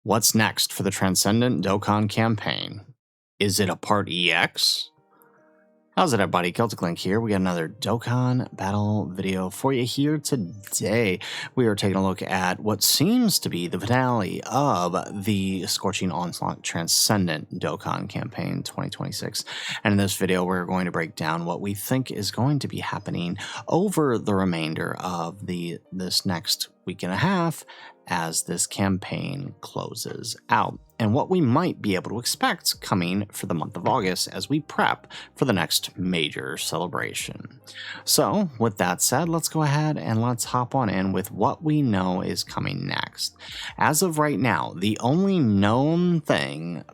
What's next for the Transcendent Dokkan campaign? Is it a Part EX? How's it, everybody? Celtic Link here. We got another Dokkan Battle video for you here today. We are taking a look at what seems to be the finale of the Scorching Onslaught Transcendent Dokkan campaign 2026. And in this video, we're going to break down what we think is going to be happening over the remainder of this next week and a half as this campaign closes out, and what we might be able to expect coming for the month of August as we prep for the next major celebration. So with that said, let's go ahead and let's hop on in with what we know is coming next. As of right now, the only known thing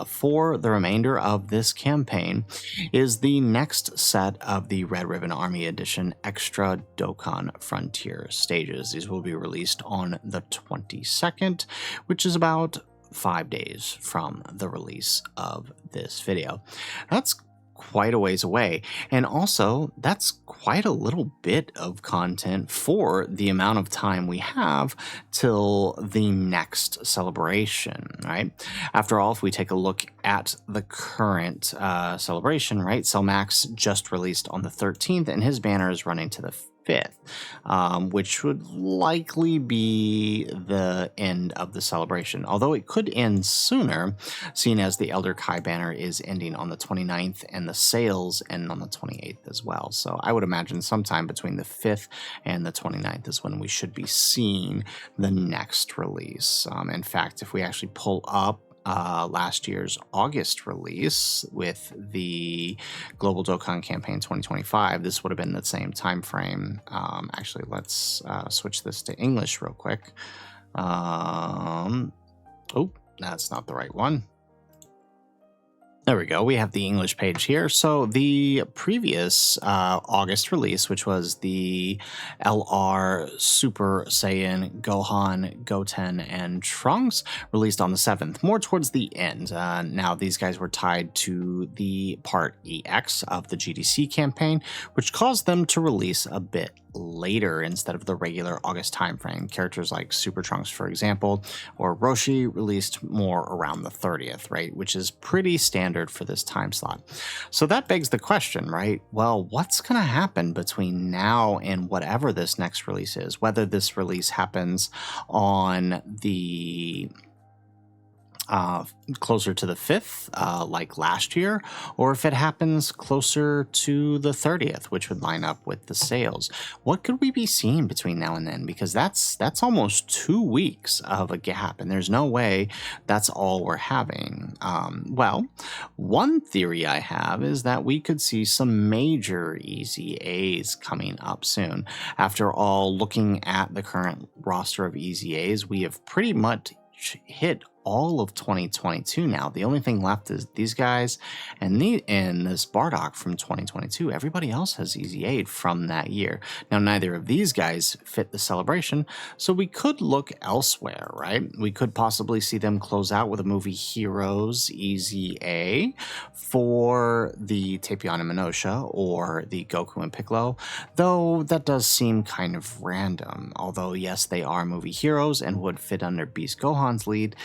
for the remainder of this campaign is the next set of the Red Ribbon Army Edition Extra Dokkan Frontier stages. These will be released on the 22nd, which is about 5 days from the release of this video. That's quite a ways away, and also that's quite a little bit of content for the amount of time we have till the next celebration, right? After all, if we take a look at the current celebration, right, Cellmax just released on the 13th, and his banner is running to the 5th, which would likely be the end of the celebration, although it could end sooner, seeing as the Elder Kai banner is ending on the 29th and the sales end on the 28th as well. So I would imagine sometime between the 5th and the 29th is when we should be seeing the next release. In fact, if we actually pull up last year's August release with the Global Dokkan Campaign 2025, this would have been the same time frame. Actually, let's switch this to English real quick. Oh, that's not the right one. There we go. We have the English page here. So the previous August release, which was the LR Super Saiyan, Gohan, Goten, and Trunks, released on the 7th, more towards the end. Now, these guys were tied to the Part EX of the GDC campaign, which caused them to release a bit later instead of the regular August timeframe. Characters like Super Trunks, for example, or Roshi released more around the 30th, right? Which is pretty standard for this time slot. So that begs the question, right? Well, what's going to happen between now and whatever this next release is? Whether this release happens on the closer to the 5th, like last year, or if it happens closer to the 30th, which would line up with the sales. What could we be seeing between now and then? Because that's almost 2 weeks of a gap, and there's no way that's all we're having. Well, one theory I have is that we could see some major EZAs coming up soon. After all, looking at the current roster of EZAs, we have pretty much hit all of 2022 now. The only thing left is these guys and this Bardock from 2022. Everybody else has EZA'd from that year. Now, neither of these guys fit the celebration, so we could look elsewhere, right? We could possibly see them close out with a Movie Heroes EZA for the Tapion and Minosha or the Goku and Piccolo, though that does seem kind of random. Although, yes, they are Movie Heroes and would fit under Beast Gohan's lead,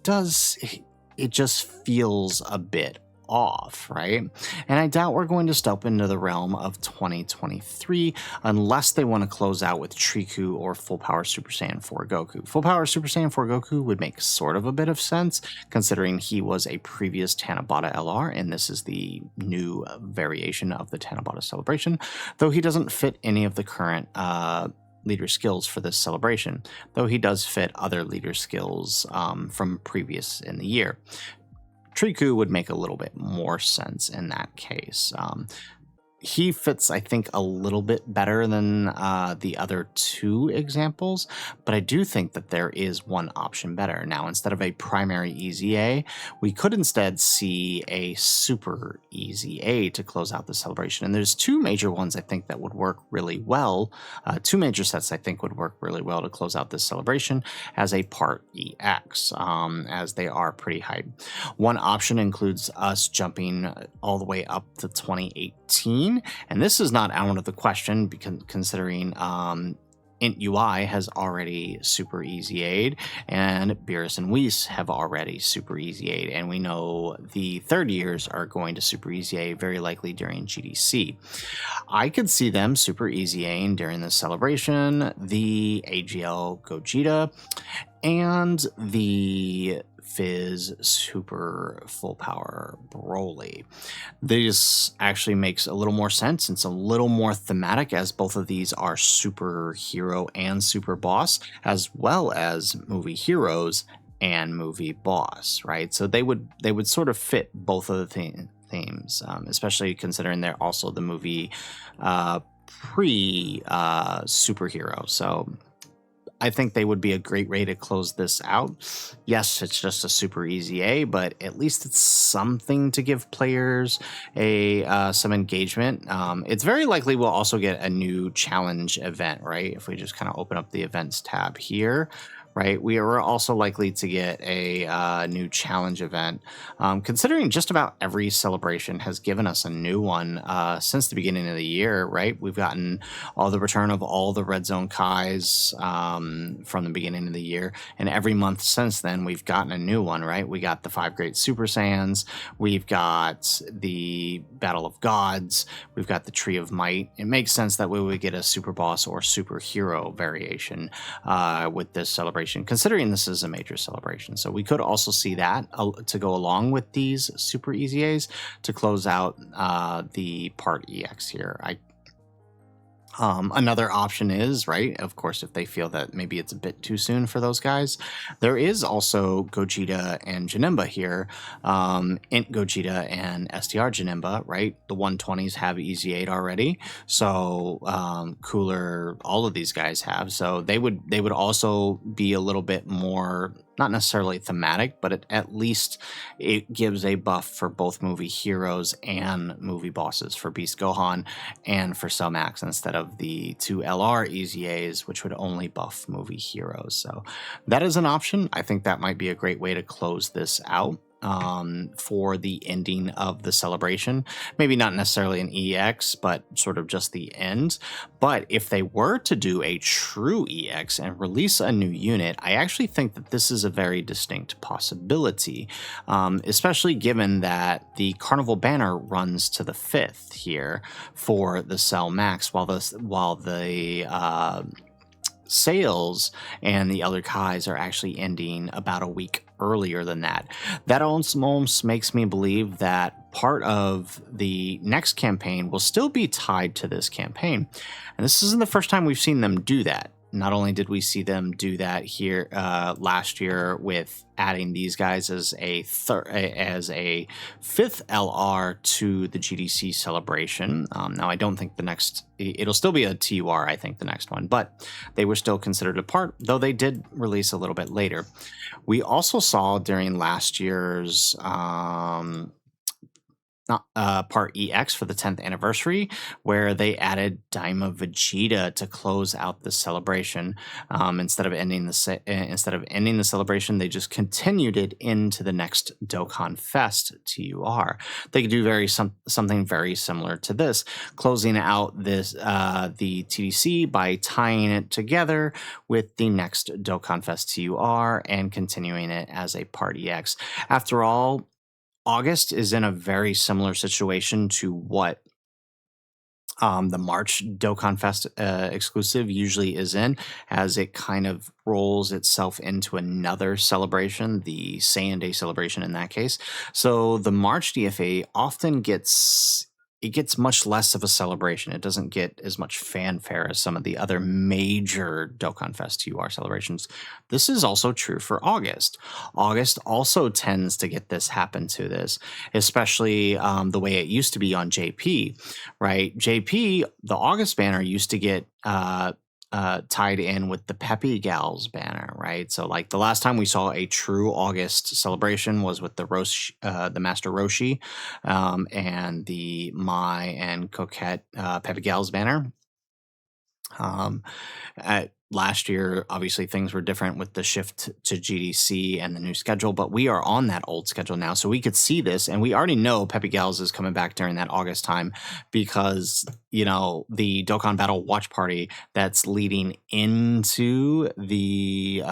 it just feels a bit off, right? And I doubt we're going to step into the realm of 2023 unless they want to close out with Triku or Full Power Super Saiyan 4 Goku. Full Power Super Saiyan 4 Goku would make sort of a bit of sense, considering he was a previous Tanabata LR, and this is the new variation of the Tanabata celebration, though he doesn't fit any of the current leader skills for this celebration, though he does fit other leader skills from previous in the year. Triku would make a little bit more sense in that case. He fits, I think, a little bit better than the other two examples, but I do think that there is one option better. Now, instead of a primary EZA, we could instead see a super EZA to close out the celebration. And there's two major ones I think that would work really well. Two major sets I think would work really well to close out this celebration as a Part EX, as they are pretty hype. One option includes us jumping all the way up to 2018. And this is not out of the question, because considering Int UI has already Super Easy Aid, and Beerus and Weiss have already Super Easy Aid, and we know the third years are going to Super Easy Aid very likely during GDC. I could see them Super Easy Aid during the celebration, the AGL Gogeta, and the Fizz Super Full Power Broly. This actually makes a little more sense. It's a little more thematic, as both of these are superhero and super boss, as well as movie heroes and movie boss, right? So they would sort of fit both of the themes, especially considering they're also the movie pre superhero. So I think they would be a great way to close this out. Yes, it's just a Super Easy A, but at least it's something to give players some engagement. It's very likely we'll also get a new challenge event, right? If we just kind of open up the events tab here, right? We are also likely to get a new challenge event. Considering just about every celebration has given us a new one since the beginning of the year, right? We've gotten all the return of all the Red Zone Kais from the beginning of the year, and every month since then we've gotten a new one, right? We got the 5 Great Super Saiyans, we've got the Battle of Gods, we've got the Tree of Might. It makes sense that we would get a Super Boss or Superhero variation with this celebration, considering this is a major celebration. So we could also see that to go along with these Super Easy A's to close out the Part EX here. Another option is, right, of course, if they feel that maybe it's a bit too soon for those guys, there is also Gogeta and Janemba here, Int Gogeta and STR Janemba, right? The 120s have Easy 8 already, so Cooler, all of these guys have, so they would also be a little bit more, not necessarily thematic, but at least it gives a buff for both movie heroes and movie bosses, for Beast Gohan and for Cell Max, instead of the 2 LR Easy A's, which would only buff movie heroes. So that is an option. I think that might be a great way to close this out for the ending of the celebration. Maybe not necessarily an EX, but sort of just the end. But if they were to do a true EX and release a new unit, I actually think that this is a very distinct possibility, especially given that the Carnival banner runs to the 5th here for the Cell Max, while the sales and the other Kais are actually ending about a week earlier than that. That almost makes me believe that part of the next campaign will still be tied to this campaign. And this isn't the first time we've seen them do that. Not only did we see them do that here last year with adding these guys as a 5th LR to the GDC celebration. Now, I don't think it'll still be a TUR, I think, the next one, but they were still considered a part, though they did release a little bit later. We also saw during last year's Part EX for the 10th anniversary, where they added Daima Vegeta to close out the celebration. Instead of ending the celebration, they just continued it into the next Dokkan Fest TUR. They could do something very similar to this, closing out this the TDC by tying it together with the next Dokkan Fest TUR and continuing it as a Part EX. After all, August is in a very similar situation to what the March Dokkan Fest exclusive usually is in, as it kind of rolls itself into another celebration, the Saiyan Day celebration in that case. So the March DFA often gets much less of a celebration. It doesn't get as much fanfare as some of the other major Dokkan Fest TUR celebrations. This is also true for August. August also tends to get this happen to this, especially the way it used to be on JP, right? JP, the August banner used to get tied in with the Peppy Gals banner, right? So like the last time we saw a true August celebration was with the Master Roshi and the Mai and Coquette Peppy Gals banner. last year, obviously things were different with the shift to GDC and the new schedule, but we are on that old schedule now. So we could see this, and we already know Peppy Gals is coming back during that August time because, you know, the Dokkan Battle watch party that's leading into the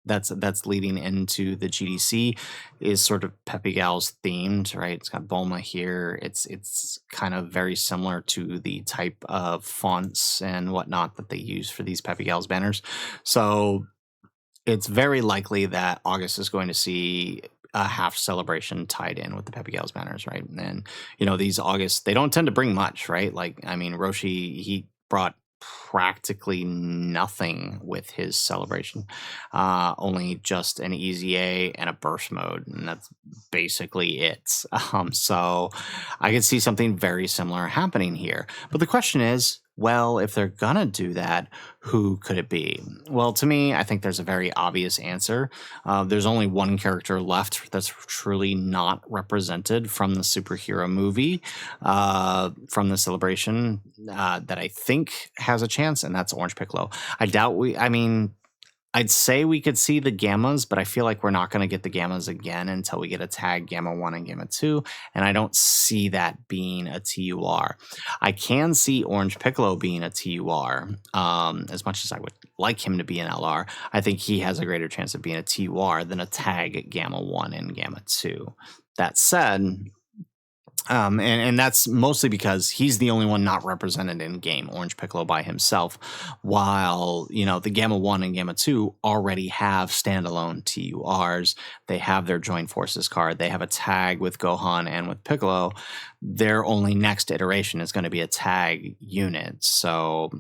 that's leading into the GDC is sort of Peppy Gals themed, right? It's got Bulma here. It's kind of very similar to the type of fonts and whatnot that they use for these Peppy Gals banners. So it's very likely that August is going to see a half celebration tied in with the Peppy Gals banners, right? And you know, these August, they don't tend to bring much, right? Like, I mean, Roshi, he brought practically nothing with his celebration, only just an easy A and a burst mode, and that's basically it. So I could see something very similar happening here, but the question is, well, if they're gonna do that, who could it be? Well, to me, I think there's a very obvious answer. There's only one character left that's truly not represented from the superhero movie, from the celebration, that I think has a chance, and that's Orange Piccolo. I mean, I'd say we could see the Gammas, but I feel like we're not going to get the Gammas again until we get a tag Gamma 1 and Gamma 2, and I don't see that being a TUR. I can see Orange Piccolo being a TUR, as much as I would like him to be an LR. I think he has a greater chance of being a TUR than a tag Gamma 1 and Gamma 2. That said, and that's mostly because he's the only one not represented in game, Orange Piccolo by himself, while, you know, the Gamma 1 and Gamma 2 already have standalone TURs. They have their Joint Forces card. They have a tag with Gohan and with Piccolo. Their only next iteration is going to be a tag unit. So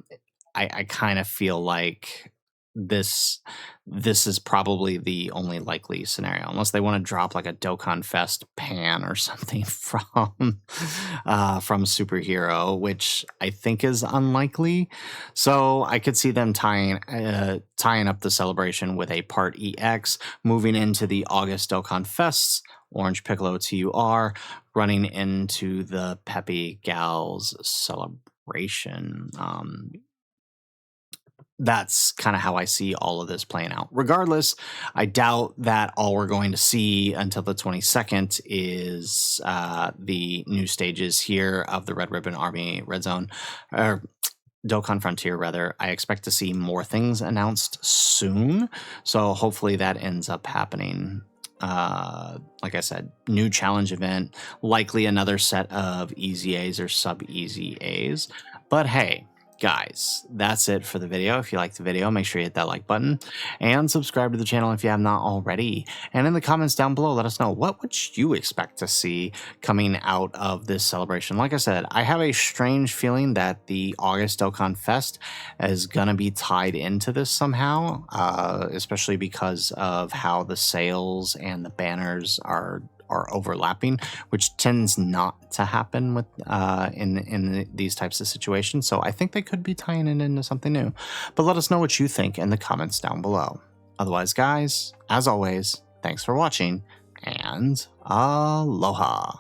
I kind of feel like this is probably the only likely scenario, unless they want to drop like a Dokkan Fest pan or something from superhero, which I think is unlikely. So I could see them tying up the celebration with a Part EX, moving into the August Dokkan Fests, Orange Piccolo TUR, running into the Peppy Gals celebration. That's kind of how I see all of this playing out. Regardless, I doubt that all we're going to see until the 22nd is the new stages here of the Red Ribbon Army Red Zone, or Dokkan Frontier, rather. I expect to see more things announced soon, so hopefully that ends up happening. Like I said, new challenge event, likely another set of easy A's or sub-easy A's, but hey, guys, that's it for the video. If you liked the video, make sure you hit that like button and subscribe to the channel if you have not already. And in the comments down below, let us know, what would you expect to see coming out of this celebration? Like I said, I have a strange feeling that the August Dokkan Fest is going to be tied into this somehow, especially because of how the sales and the banners are overlapping, which tends not to happen with in these types of situations. So I think they could be tying it into something new. But let us know what you think in the comments down below. Otherwise, guys, as always, thanks for watching, and aloha.